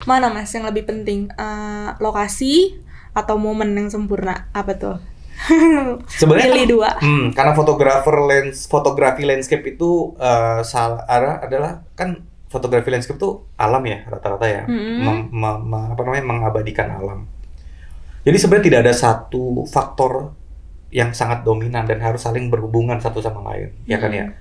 Mana Mas yang lebih penting? Lokasi atau momen yang sempurna? Apa tuh? Sebenarnya Pilih dua. karena fotografi landscape itu adalah kan fotografi landscape itu alam ya rata-rata ya, mengabadikan alam. Jadi sebenarnya tidak ada satu faktor yang sangat dominan dan harus saling berhubungan satu sama lain, ya kan ya.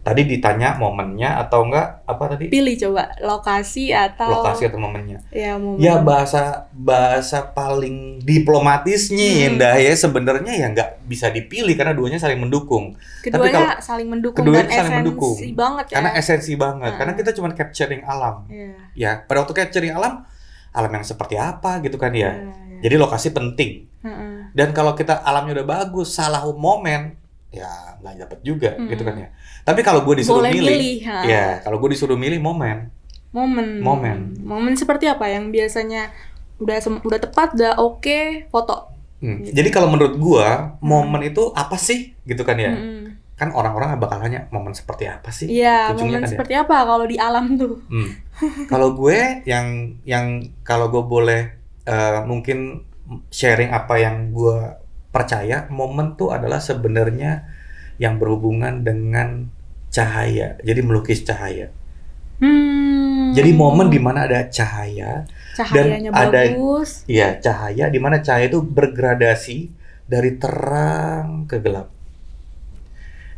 Tadi ditanya momennya atau enggak apa tadi? Pilih coba lokasi atau momennya. Ya, momen. Ya bahasa paling diplomatisnya Indah ya sebenarnya ya nggak bisa dipilih karena duanya saling mendukung. Keduanya saling mendukung dan esensi banget ya. Karena esensi banget. Karena kita cuma capturing alam. Ya, pada waktu capturing alam yang seperti apa gitu kan ya. Jadi lokasi penting. Dan kalau kita alamnya udah bagus, salah momen ya nggak dapet juga gitu kan ya. Tapi kalau gue disuruh milih, kalau gue disuruh milih momen seperti apa yang biasanya udah tepat, udah oke, foto. Gitu. Jadi kalau menurut gue momen itu apa sih gitu kan ya. Kan orang-orang bakal nanya momen seperti apa sih? Iya, momen kan seperti apa kalau di alam tuh? Kalau gue yang kalau gue boleh mungkin sharing apa yang gue percaya, momen tuh adalah sebenarnya yang berhubungan dengan cahaya. Jadi melukis cahaya. Jadi momen di mana ada cahayanya dan bagus. Iya, cahaya di mana cahaya itu bergradasi dari terang ke gelap.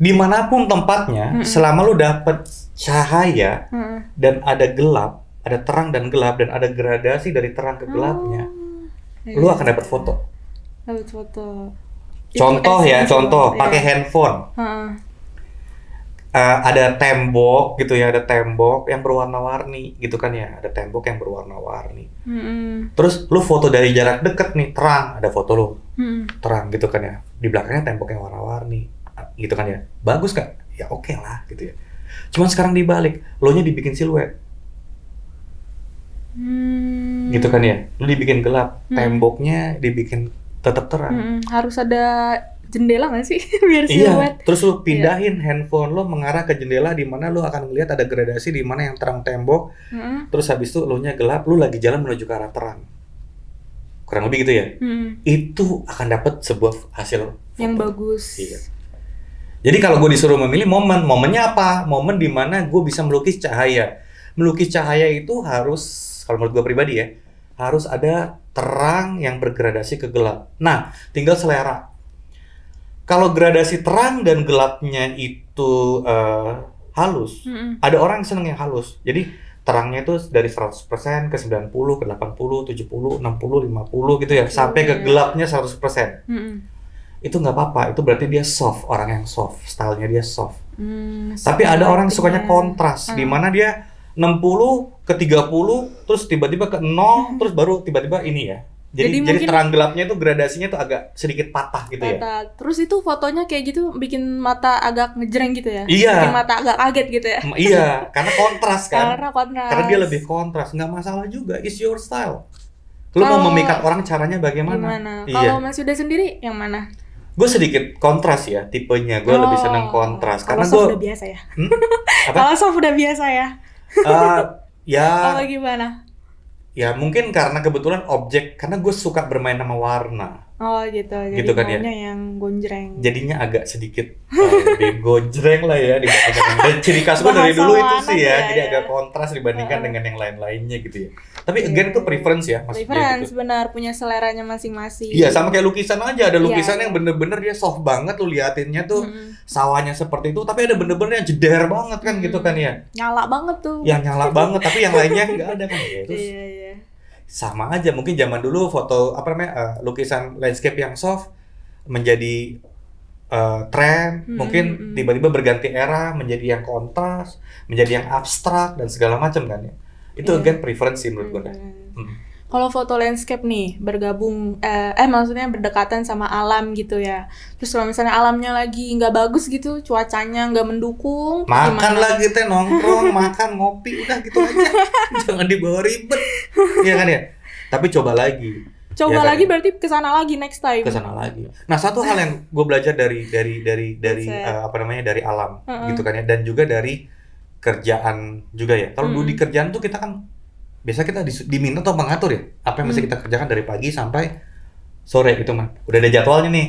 Dimanapun tempatnya, selama lu dapet cahaya dan ada gelap, ada terang dan gelap dan ada gradasi dari terang ke gelapnya, lu akan dapat foto. Contoh pakai handphone. Ada tembok gitu ya, ada tembok yang berwarna-warni gitu kan ya, ada tembok yang berwarna-warni. Terus lu foto dari jarak deket nih, terang, ada foto lu terang gitu kan ya, di belakangnya tembok yang warna-warni gitu kan ya, bagus gak? Ya oke lah gitu ya. Cuman sekarang dibalik, lo nya dibikin siluet gitu kan ya, lu dibikin gelap, temboknya dibikin tetap terang. Harus ada jendela nggak sih biar siluet? Iya, terus lu pindahin handphone lo mengarah ke jendela di mana lu akan melihat ada gradasi di mana yang terang tembok. Terus habis itu lo nya gelap, lu lagi jalan menuju ke arah terang. Kurang lebih gitu ya. Itu akan dapat sebuah hasil foto yang bagus. Iya. Jadi kalau gue disuruh memilih momennya apa? Momen di mana gue bisa melukis cahaya. Melukis cahaya itu harus, kalau menurut gue pribadi ya, harus ada terang yang bergradasi ke gelap. Nah, tinggal selera. Kalau gradasi terang dan gelapnya itu halus, ada orang yang seneng yang halus. Jadi terangnya itu dari 100% ke 90, ke 80, 70, 60, 50 gitu ya, sampai ke gelapnya 100%. Itu nggak apa-apa, itu berarti dia soft, orang yang soft, stylenya dia soft. Tapi ada orang sukanya kontras, di mana dia 60 ke 30, terus tiba-tiba ke 0, terus baru tiba-tiba ini ya. Jadi terang gelapnya itu gradasinya tuh agak sedikit patah gitu ya. Terus itu fotonya kayak gitu bikin mata agak ngejreng gitu ya? Iya. Bikin mata agak kaget gitu ya? Iya, karena kontras kan. Karena dia lebih kontras, nggak masalah juga. It's your style. Lu mau memikat orang caranya bagaimana? Kalau Mas Yuda sendiri yang mana? Gue sedikit kontras ya, tipenya. Gue lebih seneng kontras. Karena gue udah biasa ya? Kalau soft udah biasa ya? Ya. Apa gimana? Ya mungkin karena kebetulan karena gue suka bermain sama warna. Oh gitu, jadi gitu kan maunya ya? yang gonjreng. Jadinya agak sedikit lebih gonjreng lah ya dibandingkan. Dan ciri khas gue dari dulu itu sih ya, jadi agak kontras dibandingkan dengan yang lain-lainnya gitu ya. Tapi again itu preference ya, maksudnya preference gitu. benar, punya seleranya masing-masing. Iya, sama kayak lukisan aja, ada lukisan yang bener-bener dia soft banget, lu liatinnya tuh sawahnya seperti itu, tapi ada bener-bener yang jeder banget kan gitu kan ya. Nyala banget tuh. Yang nyala banget, tapi yang lainnya nggak ada kan ya. Terus iya. Sama aja, mungkin zaman dulu foto lukisan landscape yang soft menjadi tren, mungkin tiba-tiba berganti era menjadi yang kontras, menjadi yang abstrak dan segala macam kan ya. Itu again preferensi menurut gue. Kalau foto landscape nih bergabung, maksudnya berdekatan sama alam gitu ya. Terus kalau misalnya alamnya lagi nggak bagus gitu, cuacanya nggak mendukung, makan gimana? lagi teh nongkrong, makan ngopi udah gitu aja, jangan dibawa ribet, ya kan ya. Tapi coba lagi. Coba lagi berarti kesana lagi next time. Kesana lagi. Nah satu hal yang gue belajar dari dari alam gitu kan ya, dan juga dari kerjaan juga ya. Kalau dulu di kerjaan tuh kita kan biasa kita diminta atau mengatur ya apa yang mesti kita kerjakan dari pagi sampai sore gitu mah. Udah ada jadwalnya nih.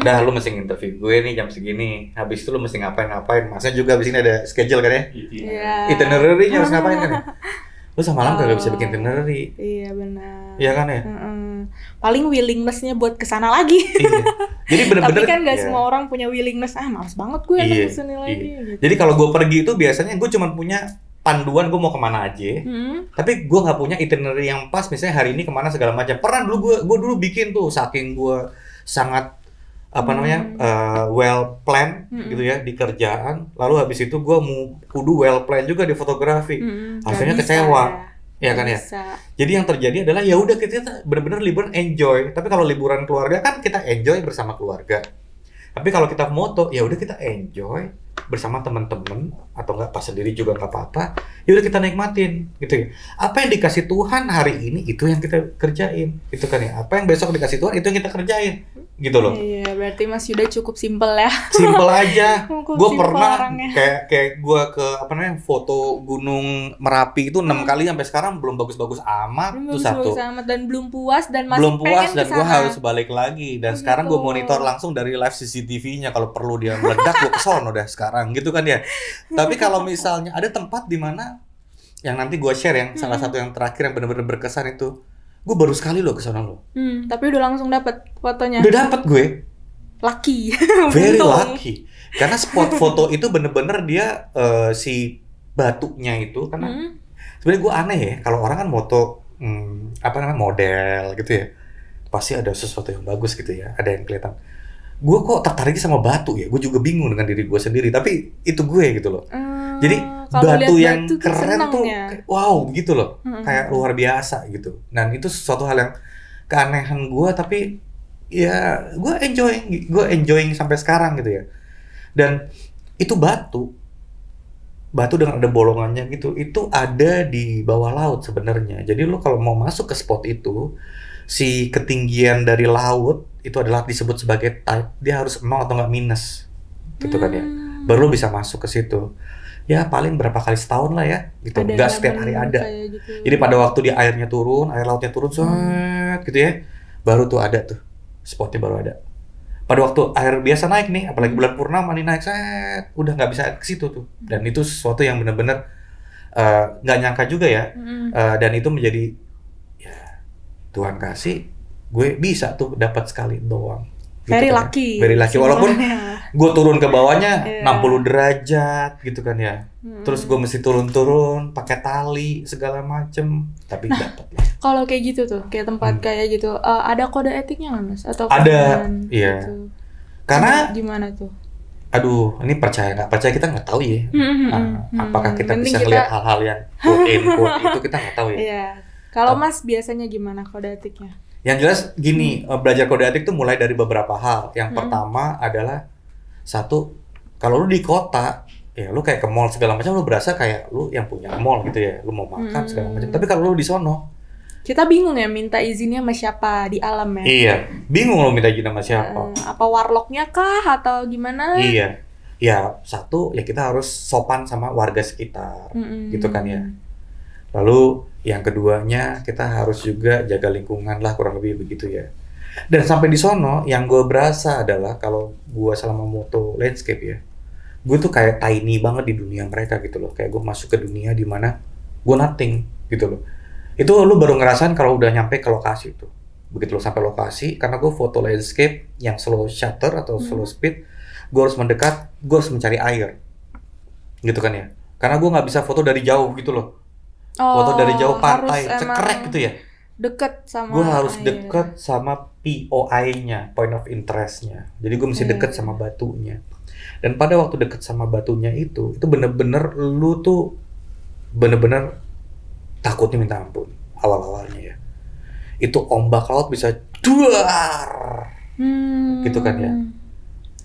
Dah lu mesti interview gue nih jam segini. Habis itu lu mesti ngapain. Masnya juga abis ini ada schedule kan ya? Iya. Itinerary-nya harus ngapain kan ya? Lu sama malam kagak bisa bikin itinerary. Iya benar. Iya kan ya? Paling willingness-nya buat kesana lagi. Iya. Jadi bener-bener. Tapi kan nggak iya. semua orang punya willingness. Males banget gue kesini lagi. Gitu. Jadi kalau gue pergi itu biasanya gue cuma punya panduan gue mau kemana aja. Tapi gue nggak punya itinerary yang pas. Misalnya hari ini kemana segala macam. Pernah dulu gue dulu bikin tuh saking gue sangat well plan gitu ya di kerjaan. Lalu habis itu gue mau kudu well plan juga di fotografi. Hasilnya kecewa. Ya kan ya. Jadi yang terjadi adalah ya udah kita benar-benar liburan enjoy. Tapi kalau liburan keluarga kan kita enjoy bersama keluarga. Tapi kalau kita moto ya udah kita enjoy bersama teman-teman atau enggak pas sendiri juga nggak apa-apa. Ya udah kita nikmatin gitu ya. Apa yang dikasih Tuhan hari ini itu yang kita kerjain. Itu kan ya. Apa yang besok dikasih Tuhan itu yang kita kerjain. Gitu loh. Iya, berarti Mas Yuda cukup simpel ya. Simpel aja. Gue pernah orangnya. kayak gue ke foto Gunung Merapi itu 6 kali sampai sekarang belum bagus-bagus amat. Itu satu. Amat dan belum puas dan masih Belum puas pengen dan gue kesana. harus balik lagi. Dan sekarang gue monitor langsung dari live CCTV-nya. Kalau perlu dia meledak gue kesono udah sekarang gitu kan ya. Tapi kalau misalnya ada tempat di mana yang nanti gue share yang salah satu yang terakhir yang benar-benar berkesan itu, gue baru sekali loh kesana loh. Tapi udah langsung dapat fotonya. Udah dapat gue. Lucky. Very Untung. lucky. Karena spot foto itu bener-bener dia si batunya itu karena sebenarnya gue aneh ya kalau orang kan moto model gitu ya pasti ada sesuatu yang bagus gitu ya ada yang kelihatan. Gue kok tertarik sama batu ya. Gue juga bingung dengan diri gue sendiri. Tapi itu gue gitu loh. Jadi batu yang batu keren tuh ya? wow gitu loh. Kayak luar biasa gitu. Dan itu sesuatu hal yang keanehan gue tapi ya gue enjoying sampai sekarang gitu ya. Dan itu batu dengan ada bolongannya gitu itu ada di bawah laut sebenarnya. Jadi lo kalau mau masuk ke spot itu si ketinggian dari laut itu adalah disebut sebagai tide, dia harus 0 atau nggak minus gitu kan ya. Baru lo bisa masuk ke situ. Ya paling berapa kali setahun lah ya gitu. Nggak setiap hari ada. Gitu. Jadi pada waktu dia air lautnya turun gitu ya. Baru tuh ada tuh spotnya baru ada. Pada waktu air biasa naik nih, apalagi bulan purnama nih naik udah nggak bisa ke situ tuh. Dan itu sesuatu yang benar-benar nggak nyangka juga ya. Dan itu menjadi ya Tuhan kasih gue bisa tuh dapat sekali doang. Gitu Very kan lucky. Ya. Very lucky walaupun gue turun ke bawahnya 60 derajat gitu kan ya. Terus gue mesti turun pakai tali segala macem tapi dapat lah. Kalau kayak gitu tuh, kayak tempat kayak gitu, ada kode etiknya nggak Mas? Atau ada, iya. Gitu. Karena gimana tuh? aduh, ini percaya nggak percaya kita nggak tahu ya. Apakah kita Penting bisa ngelihat hal-hal yang quote itu kita nggak tahu ya. Iya. Kalau Mas biasanya gimana kode etiknya? Yang jelas gini, belajar kode etik itu mulai dari beberapa hal. Yang pertama adalah satu, kalau lu di kota, ya lu kayak ke mall segala macam, lu berasa kayak lu yang punya mall gitu ya. Lu mau makan segala macam. Tapi kalau lu di sono, kita bingung ya minta izinnya sama siapa di alam ya. iya, bingung lu minta izin sama siapa. Apa warlocknya kah atau gimana? Iya. Ya, satu, ya kita harus sopan sama warga sekitar. Gitu kan ya. Lalu yang keduanya kita harus juga jaga lingkungan lah kurang lebih begitu ya. Dan sampai di sono yang gue berasa adalah kalau gue selama moto landscape ya, gue tuh kayak tiny banget di dunia mereka gitu loh. Kayak gue masuk ke dunia di mana gue nothing gitu loh. Itu lu baru ngerasain kalau udah nyampe ke lokasi itu. Begitu lo sampai lokasi, karena gue foto landscape yang slow shutter atau slow speed, gue harus mendekat, gue harus mencari air, gitu kan ya. Karena gue nggak bisa foto dari jauh gitu loh. Foto dari jauh pantai, cekrek gitu ya. Deket sama gue harus air. deket sama POI-nya, point of interest-nya. Jadi gue mesti deket sama batunya. Dan pada waktu deket sama batunya itu bener-bener lu tuh bener-bener takutnya minta ampun awal-awalnya ya. Itu ombak laut bisa duar, gitu kan ya.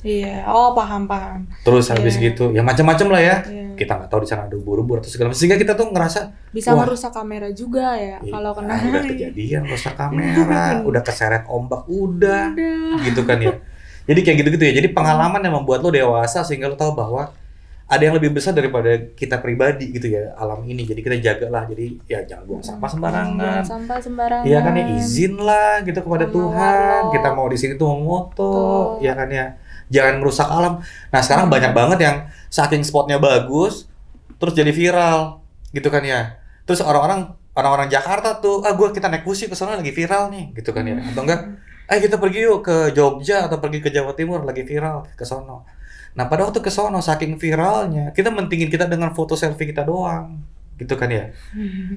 Iya, paham. Terus habis gitu, ya macam-macam lah ya. Iya. Kita nggak tahu di sana ada ubur-ubur atau segala macam. Sehingga kita tuh ngerasa bisa merusak kamera juga ya kalau kena. Udah kejadian rusak kamera, udah keseret ombak, udah, gitu kan ya. Jadi kayak gitu-gitu ya. Jadi pengalaman yang membuat lo dewasa sehingga lo tahu bahwa ada yang lebih besar daripada kita pribadi gitu ya, alam ini. Jadi kita jagalah. Jadi ya jangan buang sampah sembarangan. Buang sampah sembarangan. Iya kan ya, izin lah gitu kepada Sama Tuhan. warlock. Kita mau di sini tuh mau moto, Tuh. ya kan ya. Jangan merusak alam. Nah, sekarang banyak banget yang saking spotnya bagus terus jadi viral gitu kan ya. Terus orang-orang Jakarta tuh, kita naik kursi ke sana lagi viral nih gitu kan ya. Atau enggak, kita pergi yuk ke Jogja atau pergi ke Jawa Timur lagi viral ke sono. Nah, pada waktu ke sono saking viralnya, kita mentingin kita dengan foto selfie kita doang. Gitu kan ya.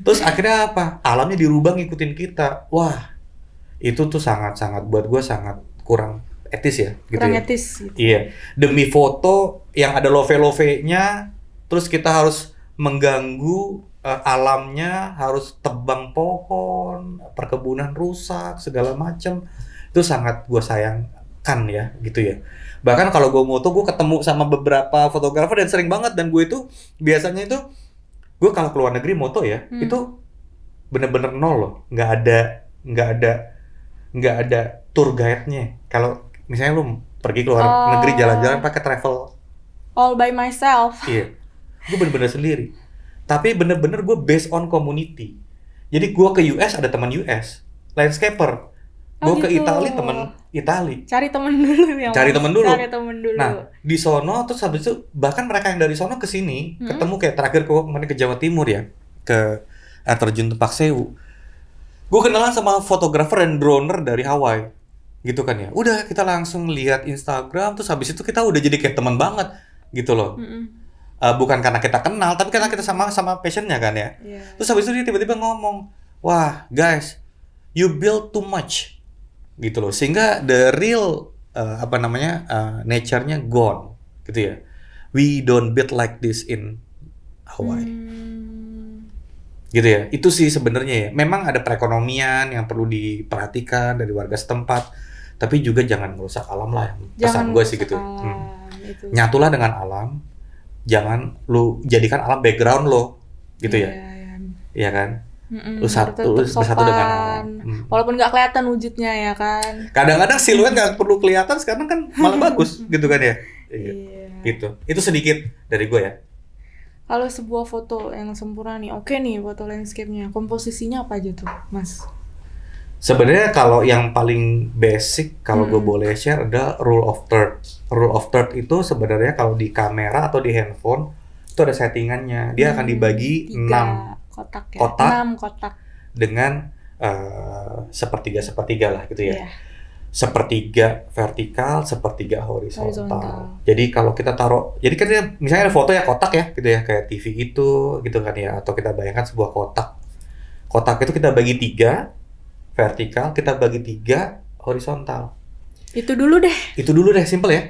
Terus akhirnya apa? Alamnya dirubah ngikutin kita. Wah, itu tuh sangat-sangat buat gue sangat kurang etis ya, gitu Kurang ya. etis gitu. Iya, demi foto yang ada love-nya, terus kita harus mengganggu alamnya, harus tebang pohon, perkebunan rusak, segala macam. Itu sangat gue sayangkan ya, gitu ya. Bahkan kalau gue moto, gue ketemu sama beberapa fotografer dan sering banget, dan gue itu biasanya itu gue kalau keluar negeri moto ya, itu bener-bener nol loh, nggak ada tour guide-nya. Kalau misalnya lu pergi keluar negeri jalan-jalan pakai travel, all by myself. iya, gue bener-bener sendiri. Tapi bener-bener gue based on community. Jadi gue ke US ada teman US, landscaper. Gue ke gitu. Itali teman Itali. Cari temen dulu ya. Cari temen dulu. Cari temen dulu. Nah, di sono terus habis itu bahkan mereka yang dari sono ke sini ketemu kayak terakhir kemarin ke Jawa Timur ya, ke air terjun Tepak Sewu. Gue kenalan sama fotografer dan droner dari Hawaii. Gitu kan ya. Udah kita langsung lihat Instagram, terus habis itu kita udah jadi kayak teman banget gitu loh. Bukan karena kita kenal, tapi karena kita sama passionnya kan ya. Yeah. Terus habis itu dia tiba-tiba ngomong, "Wah, guys, you build too much." Gitu loh. Sehingga the real nature-nya gone gitu ya. We don't build like this in Hawaii. Gitu ya. Itu sih sebenarnya ya. Memang ada perekonomian yang perlu diperhatikan dari warga setempat, tapi juga jangan merusak alam lah. Pesan gue sih gitu. Nyatulah dengan alam. Jangan lu jadikan alam background lo, gitu ya. Iya kan? Lu bersatu dengan alam. Walaupun nggak kelihatan wujudnya ya kan. Kadang-kadang siluet nggak perlu kelihatan, sekarang kan malah bagus, gitu kan ya. Iya. Gitu. Itu sedikit dari gue ya. Kalau sebuah foto yang sempurna nih, oke nih foto landscape-nya, komposisinya apa aja tuh, Mas? Sebenarnya kalau yang paling basic, kalau gue boleh share, ada rule of third. Rule of third itu sebenarnya kalau di kamera atau di handphone itu ada settingannya. Dia akan dibagi 6 kotak ya. kotak 6 kotak dengan sepertiga lah gitu ya. Yeah. Sepertiga vertikal, sepertiga horizontal. Jadi kalau kita taruh, jadi kan misalnya ada foto ya kotak ya gitu ya, kayak TV itu gitu kan ya, atau kita bayangkan sebuah kotak. Kotak itu kita bagi 3 vertikal, kita bagi 3 horizontal. Itu dulu deh, simple ya.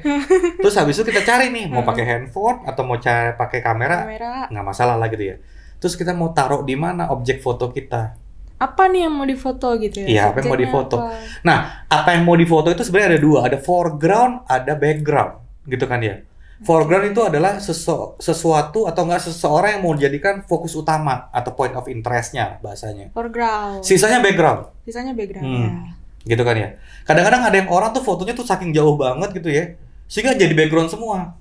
Terus habis itu kita cari nih, mau pakai handphone atau mau pakai kamera, nggak masalah lah gitu ya. Terus kita mau taruh di mana objek foto kita? Apa nih yang mau difoto gitu ya? Iya, apa yang mau difoto. Nah, apa yang mau difoto itu sebenarnya ada 2, ada foreground, ada background, gitu kan ya. Foreground itu adalah sesuatu atau enggak seseorang yang mau dijadikan fokus utama atau point of interest-nya bahasanya. Foreground. Sisanya background. Ya. Gitu kan ya. Kadang-kadang ada yang orang tuh fotonya tuh saking jauh banget gitu ya, sehingga jadi background semua.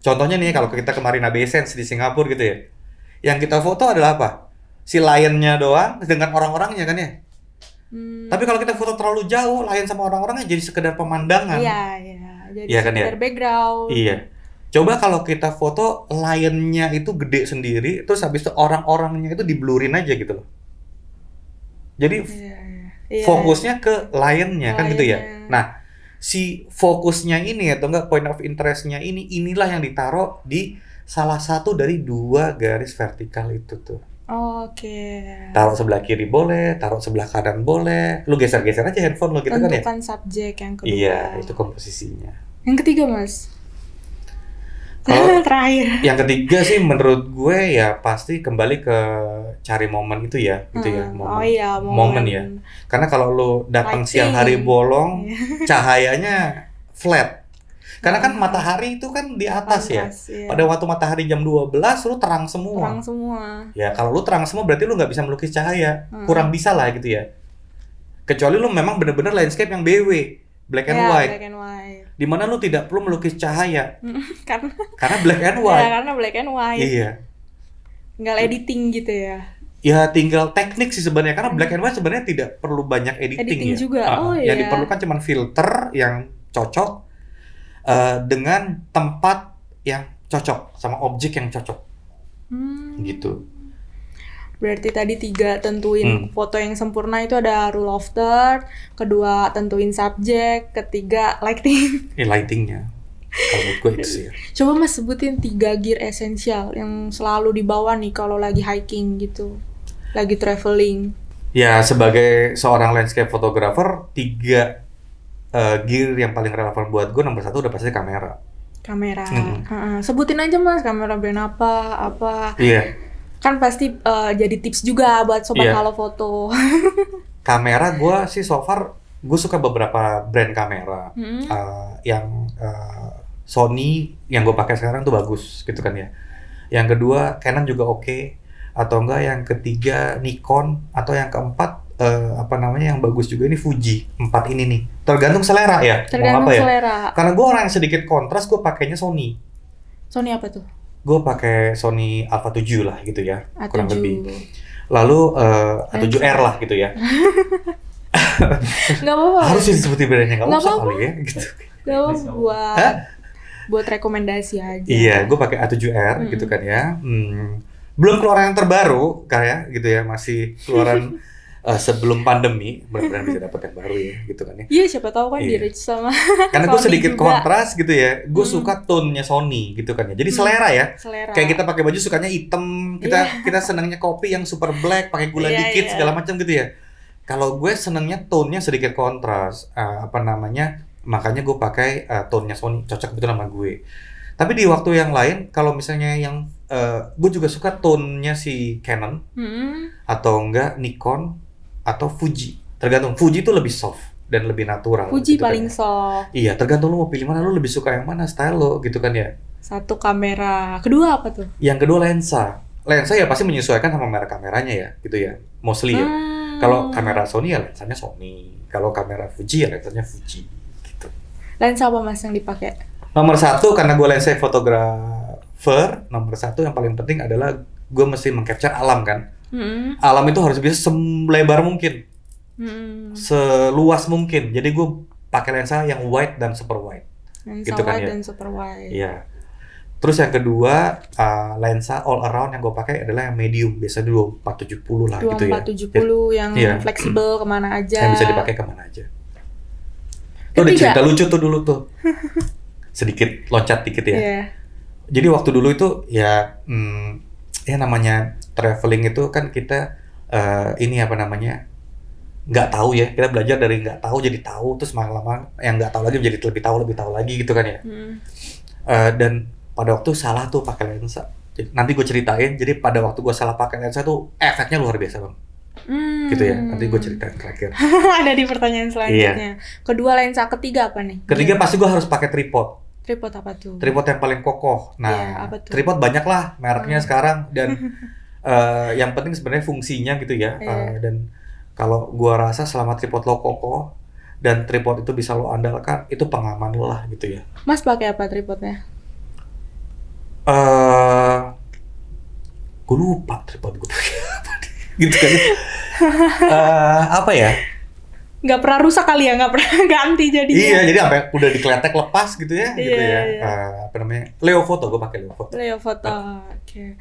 Contohnya nih kalau kita kemarin Marina Bay Sands di Singapura gitu ya. Yang kita foto adalah apa? Si lion-nya doang dengan orang-orangnya kan ya. Tapi kalau kita foto terlalu jauh, lion sama orang-orangnya jadi sekedar pemandangan. Iya. Jadi iya kan sekedar ya? background. Iya. Coba kalau kita foto lion-nya itu gede sendiri, terus habis itu orang-orangnya itu di-blurin aja gitu loh. Jadi fokusnya ke lion-nya kan gitu ya. Nah, si fokusnya ini atau enggak point of interest-nya inilah yang ditaruh di salah satu dari 2 garis vertikal itu tuh. Oke. Taruh sebelah kiri boleh, taruh sebelah kanan boleh. Lu geser-geser aja handphone lu gitu kan ya. Tentukan subjek yang kedua. Iya, itu komposisinya. Yang ketiga, Mas. Kalau terakhir. Yang ketiga sih menurut gue ya pasti kembali ke cari momen itu ya, gitu ya. Momen ya. Karena kalau lu datang siang hari bolong, cahayanya flat. Karena kan matahari itu kan di atas ya. Iya. Pada waktu matahari jam 12 lu terang semua. Ya kalau lu terang semua berarti lu nggak bisa melukis cahaya. Kurang bisa lah gitu ya. Kecuali lu memang bener-bener landscape yang BW. black and Ya, white. black and white. Dimana lu tidak perlu melukis cahaya Karena black and ya, white. karena black and white. Iya. Tinggal editing gitu ya. Ya tinggal teknik sih sebenarnya, karena black and white sebenarnya tidak perlu banyak editing Editing ya. juga. Oh Yang iya. diperlukan cuma filter yang cocok dengan tempat yang cocok sama objek yang cocok. Gitu. Berarti tadi 3 tentuin foto yang sempurna itu ada rule of third, kedua tentuin subjek, ketiga lighting. Lightingnya. Kalau menurut gue itu sih ya. Coba Mas sebutin 3 gear esensial yang selalu dibawa nih kalau lagi hiking gitu, lagi traveling. Ya sebagai seorang landscape photographer, 3 gear yang paling relevan buat gue, nomor 1 udah pasti kamera. Kamera. Sebutin aja Mas, kamera brand apa. Iya. Kan pasti jadi tips juga buat sobat Iya. Halo Foto. Kamera gue sih so far gue suka beberapa brand kamera. Yang Sony yang gue pakai sekarang tuh bagus gitu kan ya. Yang kedua Canon juga oke. Atau enggak yang ketiga Nikon, atau yang keempat yang bagus juga ini Fuji. 4 ini nih. Tergantung selera ya. Tergantung mau apa selera. ya. Karena gue orang yang sedikit kontras, gue pakainya Sony. Sony apa tuh? Gue pakai Sony Alpha 7 lah gitu ya, kurang A7. lebih. Lalu A7R lah gitu ya. Nggak apa-apa. Harus disebutin brandnya, nggak Nggak usah apa-apa. kali ya gitu. Nggak apa-apa, buat rekomendasi aja. Iya, gue pakai A7R gitu kan ya. Belum keluaran yang terbaru kayak gitu ya, masih keluaran sebelum pandemi. Mudah-mudahan bisa dapat yang baru ya gitu kan ya. Iya, siapa tahu kan Iya. di-reach sama Karena gue Sony sedikit juga. kontras gitu ya. Gue suka tone-nya Sony gitu kan ya. Jadi selera ya. Selera. Kayak kita pakai baju sukanya hitam, kita senangnya kopi yang super black, pakai gula Iya, dikit iya. segala macam gitu ya. Kalau gue senangnya tone-nya sedikit kontras, makanya gue pakai tone-nya Sony, cocok betul sama gue. Tapi di waktu yang lain, kalau misalnya yang gue juga suka tone-nya si Canon atau enggak Nikon atau Fuji. Tergantung, Fuji itu lebih soft dan lebih natural. Fuji gitu kan paling ya. soft. Iya, tergantung lu mau pilih mana, lu lebih suka yang mana style lo gitu kan ya. Satu kamera. Kedua apa tuh? Yang kedua lensa. Lensa ya pasti menyesuaikan sama merek kameranya ya, gitu ya. Mostly ya. Kalau kamera Sony ya lensanya Sony. Kalau kamera Fuji ya lensanya Fuji gitu. Lensa apa Mas yang dipakai? Nomor 1 karena gue lensa fotografer, nomor 1 yang paling penting adalah gue mesti mengcapture alam kan. Alam itu harus bisa selebar mungkin, seluas mungkin. Jadi gue pakai lensa yang wide dan super wide. Lensa Gitu kan wide ya. dan super wide. Iya. Terus yang kedua lensa all around yang gue pakai adalah yang medium, biasa 2470 lah gitu ya. 2470 yang Iya. fleksibel kemana aja. Yang bisa dipakai kemana aja. Tuh ada Ketiga. cerita lucu tuh dulu tuh. Sedikit loncat dikit ya. Iya. Jadi waktu dulu itu ya namanya traveling itu kan kita nggak tahu ya, kita belajar dari nggak tahu jadi tahu, terus lama-lama yang nggak tahu lagi menjadi lebih tahu lagi gitu kan ya. Dan pada waktu salah tuh pakai lensa. Nanti gue ceritain. Jadi pada waktu gue salah pakai lensa tuh efeknya luar biasa bang. Gitu ya. Nanti gue ceritain terakhir. Ada di pertanyaan selanjutnya. Kedua lensa, ketiga apa nih? Ketiga pasti gue harus pakai tripod. Tripod apa tuh? Tripod yang paling kokoh. Iya, Nah, apa tuh? tripod banyak lah mereknya sekarang dan yang penting sebenarnya fungsinya gitu ya. Iya. Dan kalau gua rasa selama tripod lo kokoh dan tripod itu bisa lo andalkan, itu pengaman lo lah gitu ya. Mas pakai apa tripodnya? Gue lupa tripod gue pakai apa gitu kan. Apa ya? Nggak pernah rusak kali ya, nggak pernah ganti jadinya. Iya, jadi sampai udah dikletek lepas gitu ya, gitu Iya, ya. iya. Leo Photo, gue pakai Leo Photo. Leo foto. Oke.